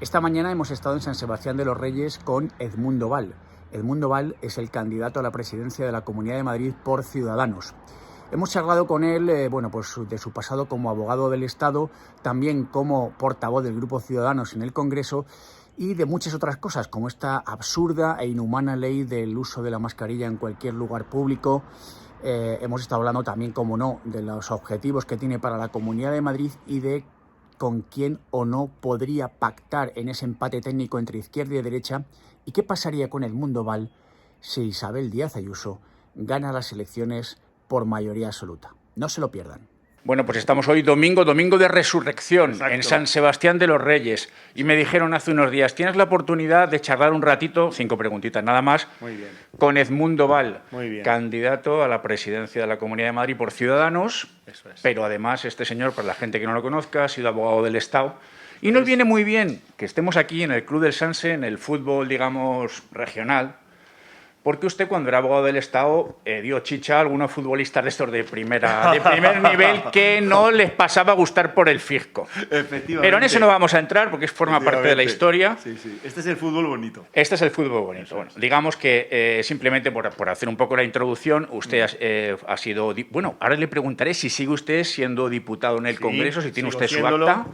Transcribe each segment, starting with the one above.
Esta mañana hemos estado en San Sebastián de los Reyes con Edmundo Val. Edmundo Val es el candidato a la presidencia de la Comunidad de Madrid por Ciudadanos. Hemos charlado con él de su pasado como abogado del Estado, también como portavoz del Grupo Ciudadanos en el Congreso y de muchas otras cosas, como esta absurda e inhumana ley del uso de la mascarilla en cualquier lugar público. Hemos estado hablando también, como no, de los objetivos que tiene para la Comunidad de Madrid y de con quién o no podría pactar en ese empate técnico entre izquierda y derecha, y qué pasaría con Edmundo Val si Isabel Díaz Ayuso gana las elecciones por mayoría absoluta. No se lo pierdan. Bueno, pues estamos hoy domingo de resurrección. Exacto. En San Sebastián de los Reyes. Y me dijeron hace unos días, tienes la oportunidad de charlar un ratito, 5 preguntitas nada más, muy bien, con Edmundo Val, muy bien, candidato a la presidencia de la Comunidad de Madrid por Ciudadanos. Eso es. Pero además este señor, para la gente que no lo conozca, ha sido abogado del Estado. Y nos viene muy bien que estemos aquí en el Club del Sanse, en el fútbol, digamos, regional, porque usted, cuando era abogado del Estado, dio chicha a algunos futbolistas de estos de primer nivel que no les pasaba a gustar por el fisco. Efectivamente. Pero en eso no vamos a entrar porque forma parte de la historia. Sí, sí. Este es el fútbol bonito. Este es el fútbol bonito. Bueno, digamos que simplemente por hacer un poco la introducción, usted ha sido... Bueno, ahora le preguntaré si sigue usted siendo diputado en el Congreso, si tiene usted su acta.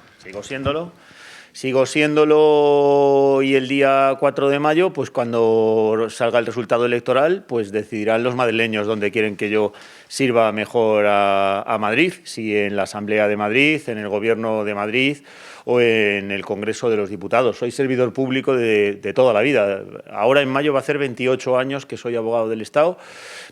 Sigo siéndolo, y el día 4 de mayo, pues cuando salga el resultado electoral, pues decidirán los madrileños dónde quieren que yo sirva mejor a Madrid, si en la Asamblea de Madrid, en el Gobierno de Madrid o en el Congreso de los Diputados. Soy servidor público de toda la vida. Ahora en mayo va a hacer 28 años que soy abogado del Estado.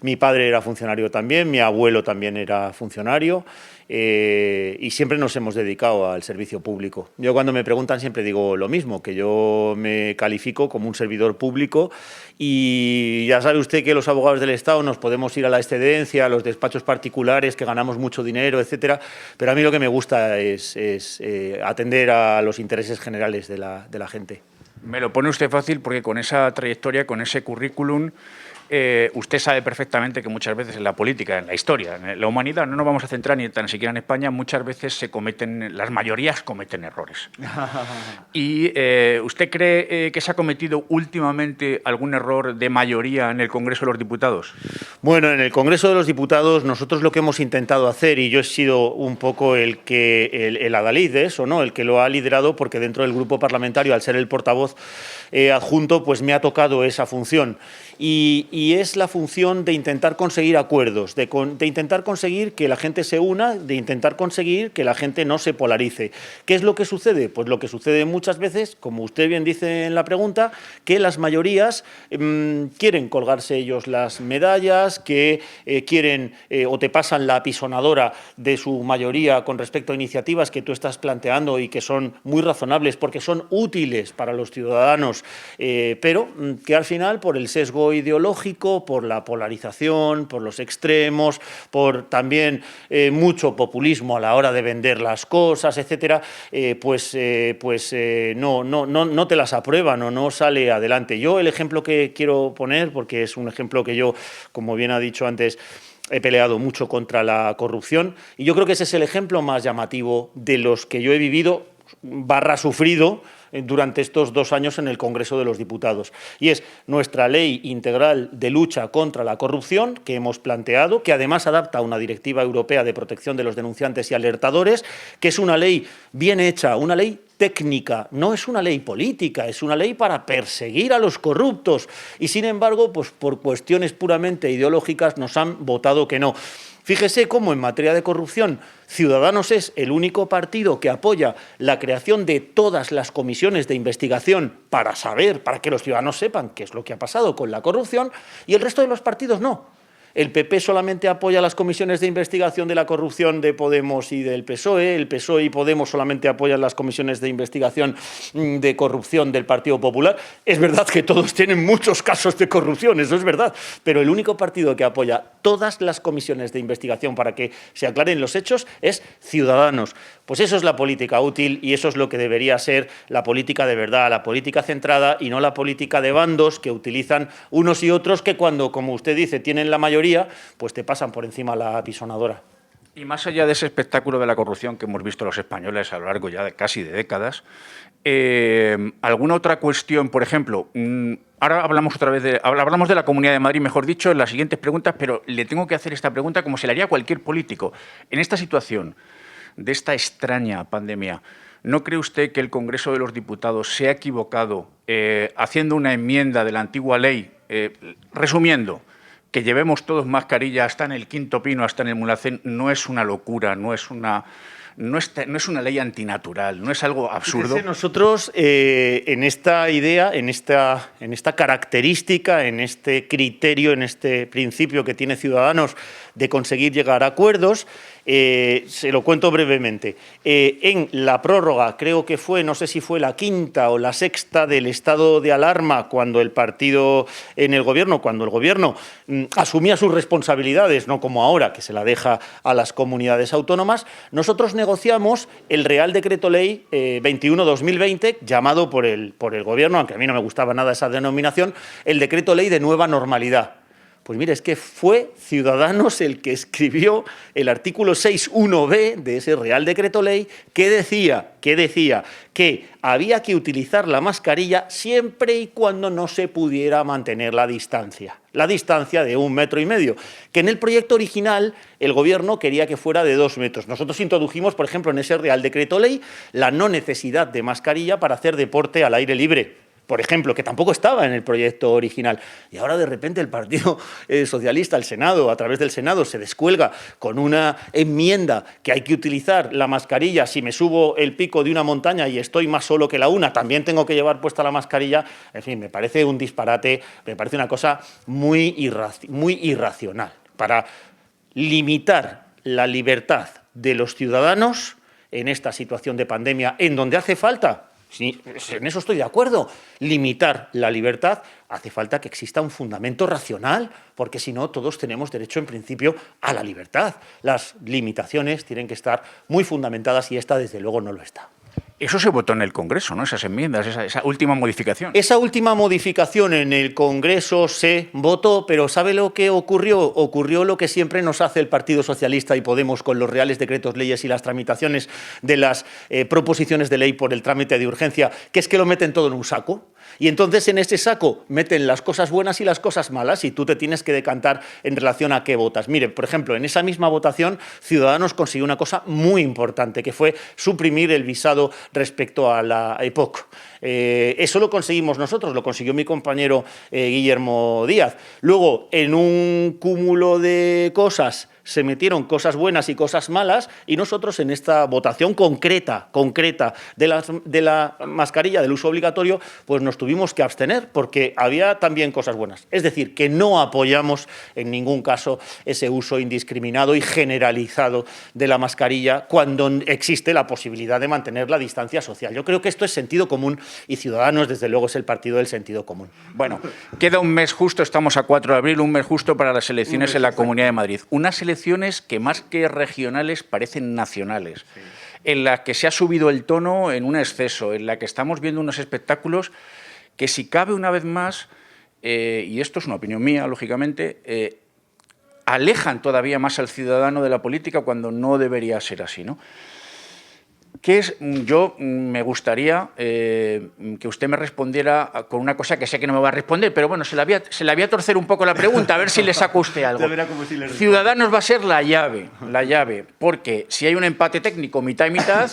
Mi padre era funcionario también, mi abuelo también era funcionario. Y siempre nos hemos dedicado al servicio público. Yo, cuando me preguntan, siempre digo lo mismo, que yo me califico como un servidor público, y ya sabe usted que los abogados del Estado nos podemos ir a la excedencia, a los despachos particulares, que ganamos mucho dinero, etcétera, pero a mí lo que me gusta es atender a los intereses generales de la gente. Me lo pone usted fácil, porque con esa trayectoria, con ese currículum, usted sabe perfectamente que muchas veces en la política, en la historia, en la humanidad, no nos vamos a centrar ni tan siquiera en España, muchas veces las mayorías cometen errores. ¿Y usted cree que se ha cometido últimamente algún error de mayoría en el Congreso de los Diputados? Bueno, en el Congreso de los Diputados nosotros lo que hemos intentado hacer, y yo he sido un poco el adalid de eso, ¿no?, el que lo ha liderado, porque dentro del grupo parlamentario, al ser el portavoz adjunto, pues me ha tocado esa función. Y es la función de intentar conseguir acuerdos, de intentar conseguir que la gente se una, de intentar conseguir que la gente no se polarice. ¿Qué es lo que sucede? Pues lo que sucede muchas veces, como usted bien dice en la pregunta, que las mayorías quieren colgarse ellos las medallas, que quieren o te pasan la apisonadora de su mayoría con respecto a iniciativas que tú estás planteando y que son muy razonables porque son útiles para los ciudadanos, pero que al final, por el sesgo ideológico, por la polarización, por los extremos, por también mucho populismo a la hora de vender las cosas, etcétera, no te las aprueban o no sale adelante. Yo el ejemplo que quiero poner, porque es un ejemplo que yo, como bien ha dicho antes, he peleado mucho contra la corrupción, y yo creo que ese es el ejemplo más llamativo de los que yo he vivido / sufrido durante estos 2 años en el Congreso de los Diputados. Y es nuestra ley integral de lucha contra la corrupción que hemos planteado, que además adapta a una directiva europea de protección de los denunciantes y alertadores, que es una ley bien hecha, una ley técnica, no es una ley política, es una ley para perseguir a los corruptos. Y sin embargo, pues por cuestiones puramente ideológicas nos han votado que no. Fíjese cómo en materia de corrupción Ciudadanos es el único partido que apoya la creación de todas las comisiones de investigación para que los ciudadanos sepan qué es lo que ha pasado con la corrupción, y el resto de los partidos no. El PP solamente apoya las comisiones de investigación de la corrupción de Podemos y del PSOE, el PSOE y Podemos solamente apoyan las comisiones de investigación de corrupción del Partido Popular. Es verdad que todos tienen muchos casos de corrupción, eso es verdad, pero el único partido que apoya todas las comisiones de investigación para que se aclaren los hechos es Ciudadanos. Pues eso es la política útil, y eso es lo que debería ser la política de verdad, la política centrada, y no la política de bandos que utilizan unos y otros, que cuando, como usted dice, tienen la mayoría, pues te pasan por encima la apisonadora. Y más allá de ese espectáculo de la corrupción que hemos visto los españoles a lo largo ya de casi de décadas, ¿Alguna otra cuestión? Por ejemplo, ahora hablamos otra vez hablamos de la Comunidad de Madrid, mejor dicho, en las siguientes preguntas, pero le tengo que hacer esta pregunta como se le haría a cualquier político. En esta situación de esta extraña pandemia, ¿no cree usted que el Congreso de los Diputados se ha equivocado haciendo una enmienda de la antigua ley, resumiendo, que llevemos todos mascarilla hasta en el Quinto Pino, hasta en el Mulhacén? No es una locura, no es una ley antinatural, no es algo absurdo. Fíjese, nosotros en esta idea, en esta característica, en este criterio, en este principio que tiene Ciudadanos de conseguir llegar a acuerdos, se lo cuento brevemente. En la prórroga, creo que fue, no sé si fue la quinta o la sexta del estado de alarma, cuando el partido en el gobierno, cuando el gobierno asumía sus responsabilidades, no como ahora, que se la deja a las comunidades autónomas, nosotros negociamos el Real Decreto Ley 21/2020, llamado por el gobierno, aunque a mí no me gustaba nada esa denominación, el Decreto Ley de Nueva Normalidad. Pues mire, es que fue Ciudadanos el que escribió el artículo 6.1b de ese Real Decreto Ley que decía que había que utilizar la mascarilla siempre y cuando no se pudiera mantener la distancia de 1,5 metros, que en el proyecto original el Gobierno quería que fuera de 2 metros. Nosotros introdujimos, por ejemplo, en ese Real Decreto Ley, la no necesidad de mascarilla para hacer deporte al aire libre, por ejemplo, que tampoco estaba en el proyecto original. Y ahora, de repente, el Partido Socialista, el Senado, a través del Senado, se descuelga con una enmienda que hay que utilizar la mascarilla. Si me subo el pico de una montaña y estoy más solo que la una, también tengo que llevar puesta la mascarilla. En fin, me parece un disparate, me parece una cosa muy irracional. Para limitar la libertad de los ciudadanos en esta situación de pandemia, en donde hace falta, sí, en eso estoy de acuerdo, limitar la libertad, hace falta que exista un fundamento racional, porque si no, todos tenemos derecho, en principio, a la libertad. Las limitaciones tienen que estar muy fundamentadas y esta, desde luego, no lo está. Eso se votó en el Congreso, ¿no? Esas enmiendas, esa última modificación. Esa última modificación en el Congreso se votó, pero ¿sabe lo que ocurrió? Ocurrió lo que siempre nos hace el Partido Socialista y Podemos con los reales decretos leyes y las tramitaciones de las proposiciones de ley por el trámite de urgencia, que es que lo meten todo en un saco. Y entonces en ese saco meten las cosas buenas y las cosas malas y tú te tienes que decantar en relación a qué votas. Mire, por ejemplo, en esa misma votación Ciudadanos consiguió una cosa muy importante, que fue suprimir el visado respecto a la EPOC. Eso lo conseguimos nosotros, lo consiguió mi compañero Guillermo Díaz. Luego, en un cúmulo de cosas, se metieron cosas buenas y cosas malas, y nosotros en esta votación concreta de la mascarilla del uso obligatorio, pues nos tuvimos que abstener porque había también cosas buenas. Es decir, que no apoyamos en ningún caso ese uso indiscriminado y generalizado de la mascarilla cuando existe la posibilidad de mantener la distancia social. Yo creo que esto es sentido común y Ciudadanos, desde luego, es el partido del sentido común. Bueno, queda un mes justo, estamos a 4 de abril, un mes justo para las elecciones en la Comunidad de Madrid. Unas elecciones que más que regionales parecen nacionales, sí, en las que se ha subido el tono en un exceso, en la que estamos viendo unos espectáculos que, si cabe una vez más, y esto es una opinión mía, lógicamente, alejan todavía más al ciudadano de la política cuando no debería ser así, ¿no? Yo me gustaría que usted me respondiera con una cosa que sé que no me va a responder, pero bueno, se la voy a torcer un poco la pregunta, a ver si le saca usted algo. Ciudadanos va a ser la llave, porque si hay un empate técnico mitad y mitad,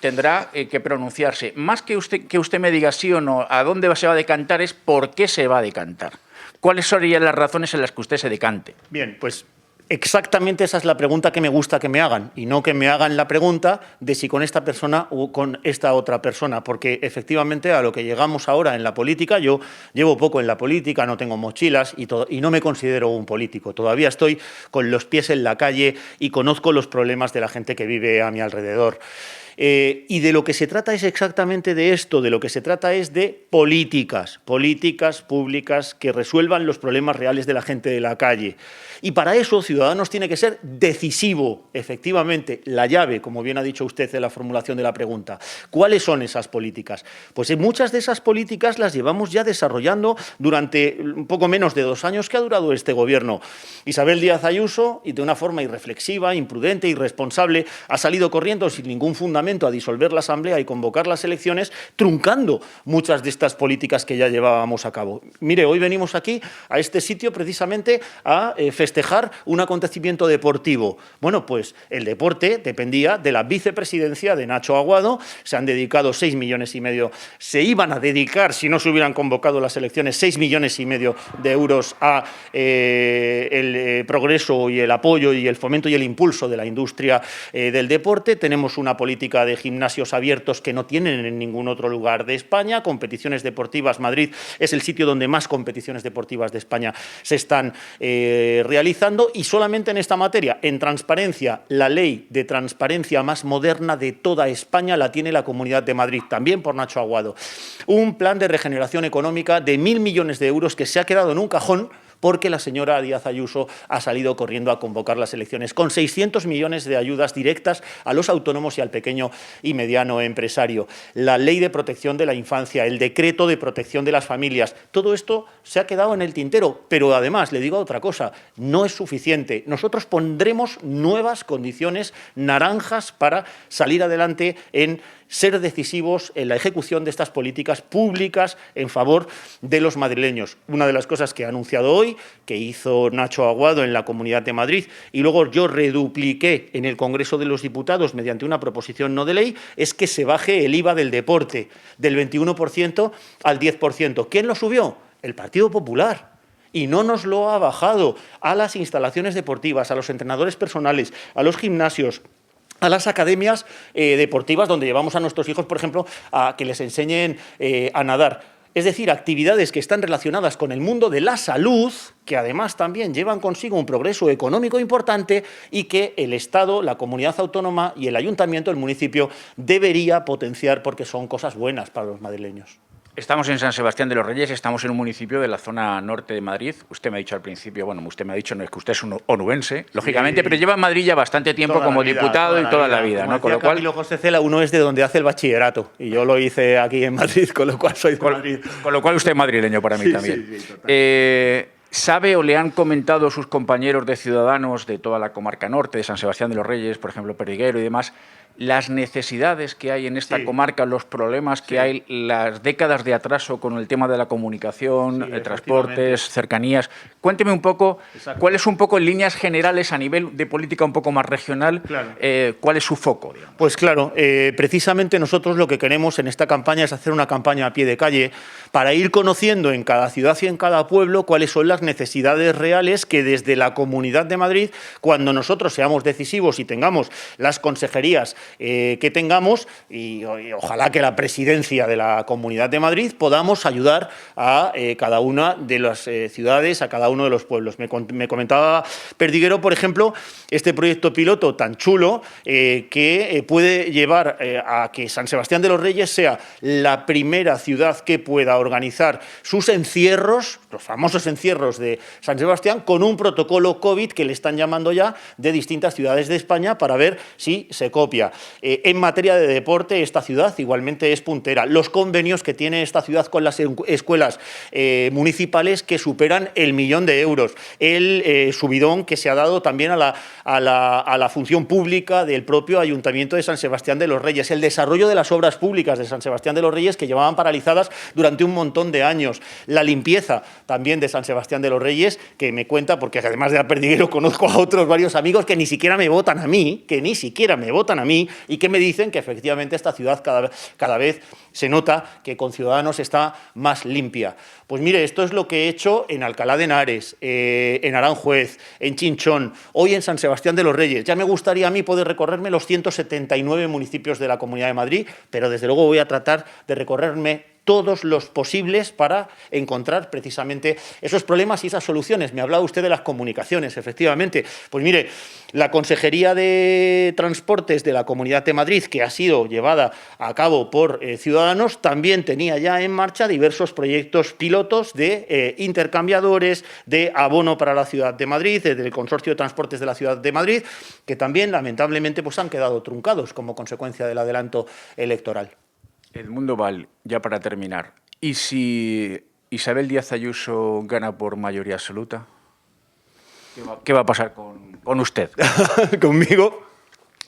tendrá que pronunciarse. Más que usted me diga sí o no a dónde se va a decantar, es por qué se va a decantar. ¿Cuáles serían las razones en las que usted se decante? Bien, pues exactamente esa es la pregunta que me gusta que me hagan, y no que me hagan la pregunta de si con esta persona o con esta otra persona, porque efectivamente a lo que llegamos ahora en la política, yo llevo poco en la política, no tengo mochilas y no me considero un político, todavía estoy con los pies en la calle y conozco los problemas de la gente que vive a mi alrededor. Y de lo que se trata es exactamente de esto, de lo que se trata es de políticas públicas que resuelvan los problemas reales de la gente de la calle. Y para eso Ciudadanos tiene que ser decisivo, efectivamente, la llave, como bien ha dicho usted en la formulación de la pregunta. ¿Cuáles son esas políticas? Pues muchas de esas políticas las llevamos ya desarrollando durante un poco menos de 2 años que ha durado este gobierno. Isabel Díaz Ayuso, y de una forma irreflexiva, imprudente, irresponsable, ha salido corriendo sin ningún fundamento Parlamento a disolver la Asamblea y convocar las elecciones, truncando muchas de estas políticas que ya llevábamos a cabo. Mire, hoy venimos aquí, a este sitio, precisamente a festejar un acontecimiento deportivo. Bueno, pues el deporte dependía de la vicepresidencia de Nacho Aguado. Se han dedicado 6,5 millones, se iban a dedicar, si no se hubieran convocado las elecciones, 6,5 millones de euros a el progreso y el apoyo y el fomento y el impulso de la industria del deporte. Tenemos una política de gimnasios abiertos que no tienen en ningún otro lugar de España. Competiciones deportivas, Madrid es el sitio donde más competiciones deportivas de España se están realizando, y solamente en esta materia, en transparencia, la ley de transparencia más moderna de toda España la tiene la Comunidad de Madrid, también por Nacho Aguado. Un plan de regeneración económica de 1.000 millones de euros que se ha quedado en un cajón porque la señora Díaz Ayuso ha salido corriendo a convocar las elecciones, con 600 millones de ayudas directas a los autónomos y al pequeño y mediano empresario. La ley de protección de la infancia, el decreto de protección de las familias, todo esto se ha quedado en el tintero. Pero además, le digo otra cosa, no es suficiente. Nosotros pondremos nuevas condiciones naranjas para salir adelante en ser decisivos en la ejecución de estas políticas públicas en favor de los madrileños. Una de las cosas que ha anunciado hoy, que hizo Nacho Aguado en la Comunidad de Madrid y luego yo redupliqué en el Congreso de los Diputados mediante una proposición no de ley, es que se baje el IVA del deporte del 21% al 10%. ¿Quién lo subió? El Partido Popular. Y no nos lo ha bajado a las instalaciones deportivas, a los entrenadores personales, a los gimnasios, a las academias deportivas donde llevamos a nuestros hijos, por ejemplo, a que les enseñen a nadar. Es decir, actividades que están relacionadas con el mundo de la salud, que además también llevan consigo un progreso económico importante y que el Estado, la comunidad autónoma y el ayuntamiento, el municipio, debería potenciar porque son cosas buenas para los madrileños. Estamos en San Sebastián de los Reyes, estamos en un municipio de la zona norte de Madrid. Usted me ha dicho al principio, bueno, usted me ha dicho no es que usted es un onubense, lógicamente, pero lleva en Madrid ya bastante tiempo como diputado y toda la vida, ¿no? Con lo cual, Camilo José Cela, uno es de donde hace el bachillerato y yo lo hice aquí en Madrid, con lo cual soy de Madrid. Con lo cual usted es madrileño para mí también. Sí, total. ¿Sabe o le han comentado sus compañeros de Ciudadanos de toda la comarca norte, de San Sebastián de los Reyes, por ejemplo, Perdiguero y demás, las necesidades que hay en esta comarca, los problemas que hay, las décadas de atraso con el tema de la comunicación, transportes, cercanías? Cuénteme un poco, ¿cuál es un poco en líneas generales a nivel de política un poco más regional? Claro. ¿Cuál es su foco, digamos? Pues claro, precisamente nosotros lo que queremos en esta campaña es hacer una campaña a pie de calle para ir conociendo en cada ciudad y en cada pueblo cuáles son las necesidades reales que desde la Comunidad de Madrid, cuando nosotros seamos decisivos y tengamos las consejerías que tengamos, y ojalá que la presidencia de la Comunidad de Madrid, podamos ayudar a cada una de las ciudades, a cada uno de los pueblos. Me comentaba Perdiguero, por ejemplo, este proyecto piloto tan chulo que puede llevar a que San Sebastián de los Reyes sea la primera ciudad que pueda organizar sus encierros, los famosos encierros de San Sebastián, con un protocolo COVID que le están llamando ya de distintas ciudades de España para ver si se copia. En materia de deporte, esta ciudad igualmente es puntera. Los convenios que tiene esta ciudad con las escuelas municipales que superan el 1.000.000 de euros. El subidón que se ha dado también a la función pública del propio Ayuntamiento de San Sebastián de los Reyes. El desarrollo de las obras públicas de San Sebastián de los Reyes que llevaban paralizadas durante un montón de años. La limpieza también de San Sebastián de los Reyes, que me cuenta, porque además de a Perdiguero conozco a otros varios amigos que ni siquiera me votan a mí, y que me dicen que efectivamente esta ciudad cada vez se nota que con Ciudadanos está más limpia. Pues mire, esto es lo que he hecho en Alcalá de Henares, en Aranjuez, en Chinchón, hoy en San Sebastián de los Reyes. Ya me gustaría a mí poder recorrerme los 179 municipios de la Comunidad de Madrid, pero desde luego voy a tratar de recorrerme todos los posibles para encontrar precisamente esos problemas y esas soluciones. Me hablaba usted de las comunicaciones, efectivamente. Pues mire, la Consejería de Transportes de la Comunidad de Madrid, que ha sido llevada a cabo por Ciudadanos, también tenía ya en marcha diversos proyectos pilotos de intercambiadores, de abono para la Ciudad de Madrid, del Consorcio de Transportes de la Ciudad de Madrid, que también lamentablemente pues, han quedado truncados como consecuencia del adelanto electoral. Edmundo Val, ya para terminar, ¿y si Isabel Díaz Ayuso gana por mayoría absoluta? ¿Qué va a pasar con usted? ¿Conmigo?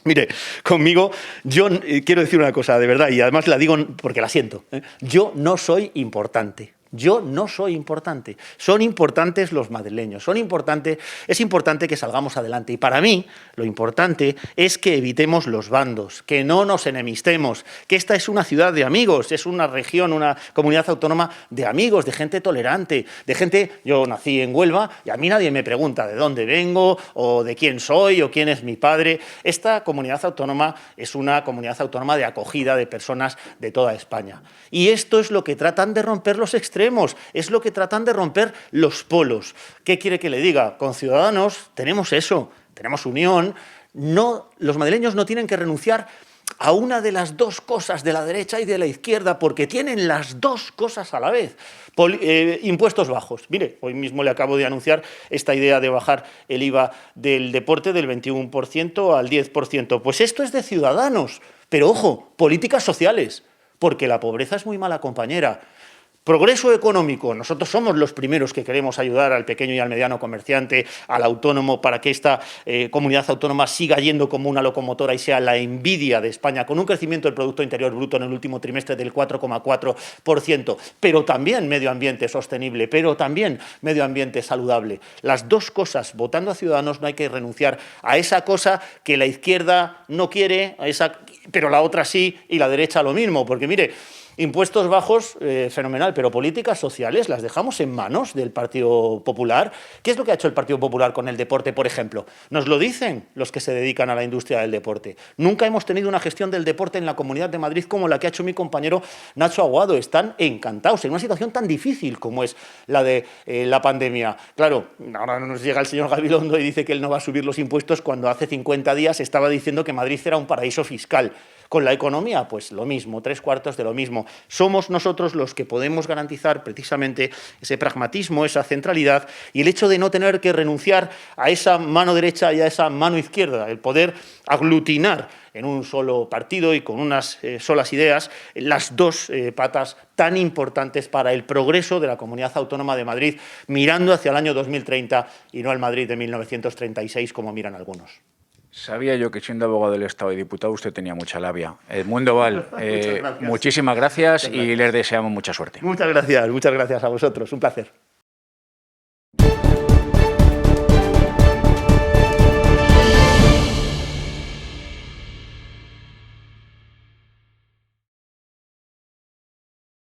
Mire, conmigo, yo quiero decir una cosa, de verdad, y además la digo porque la siento. Yo no soy importante. Yo no soy importante. Son importantes los madrileños. Es importante que salgamos adelante. Y para mí, lo importante es que evitemos los bandos, que no nos enemistemos, que esta es una ciudad de amigos, es una región, una comunidad autónoma de amigos, de gente tolerante, de gente... Yo nací en Huelva y a mí nadie me pregunta de dónde vengo o de quién soy o quién es mi padre. Esta comunidad autónoma es una comunidad autónoma de acogida de personas de toda España. Y esto es lo que tratan de romper los extremos. Es lo que tratan de romper los polos. ¿Qué quiere que le diga? Con Ciudadanos tenemos eso, tenemos unión. No, los madrileños no tienen que renunciar a una de las dos cosas de la derecha y de la izquierda, porque tienen las dos cosas a la vez. Impuestos bajos. Mire, hoy mismo le acabo de anunciar esta idea de bajar el IVA del deporte del 21% al 10%. Pues esto es de Ciudadanos. Pero ojo, políticas sociales, porque la pobreza es muy mala compañera. Progreso económico. Nosotros somos los primeros que queremos ayudar al pequeño y al mediano comerciante, al autónomo, para que esta comunidad autónoma siga yendo como una locomotora y sea la envidia de España, con un crecimiento del Producto Interior Bruto en el último trimestre del 4,4%, pero también medio ambiente sostenible, pero también medio ambiente saludable. Las dos cosas, votando a Ciudadanos, no hay que renunciar a esa cosa que la izquierda no quiere, pero la otra sí, y la derecha lo mismo, porque mire, impuestos bajos, fenomenal, pero políticas sociales las dejamos en manos del Partido Popular. ¿Qué es lo que ha hecho el Partido Popular con el deporte, por ejemplo? Nos lo dicen los que se dedican a la industria del deporte. Nunca hemos tenido una gestión del deporte en la Comunidad de Madrid como la que ha hecho mi compañero Nacho Aguado. Están encantados en una situación tan difícil como es la de la pandemia. Claro, ahora nos llega el señor Gabilondo y dice que él no va a subir los impuestos cuando hace 50 días estaba diciendo que Madrid era un paraíso fiscal. Con la economía, pues lo mismo, 3/4 de lo mismo. Somos nosotros los que podemos garantizar precisamente ese pragmatismo, esa centralidad y el hecho de no tener que renunciar a esa mano derecha y a esa mano izquierda, el poder aglutinar en un solo partido y con unas solas ideas las dos patas tan importantes para el progreso de la Comunidad Autónoma de Madrid, mirando hacia el año 2030 y no al Madrid de 1936 como miran algunos. Sabía yo que siendo abogado del Estado y diputado usted tenía mucha labia. Edmundo Val, muchísimas gracias y les deseamos mucha suerte. Muchas gracias a vosotros, un placer.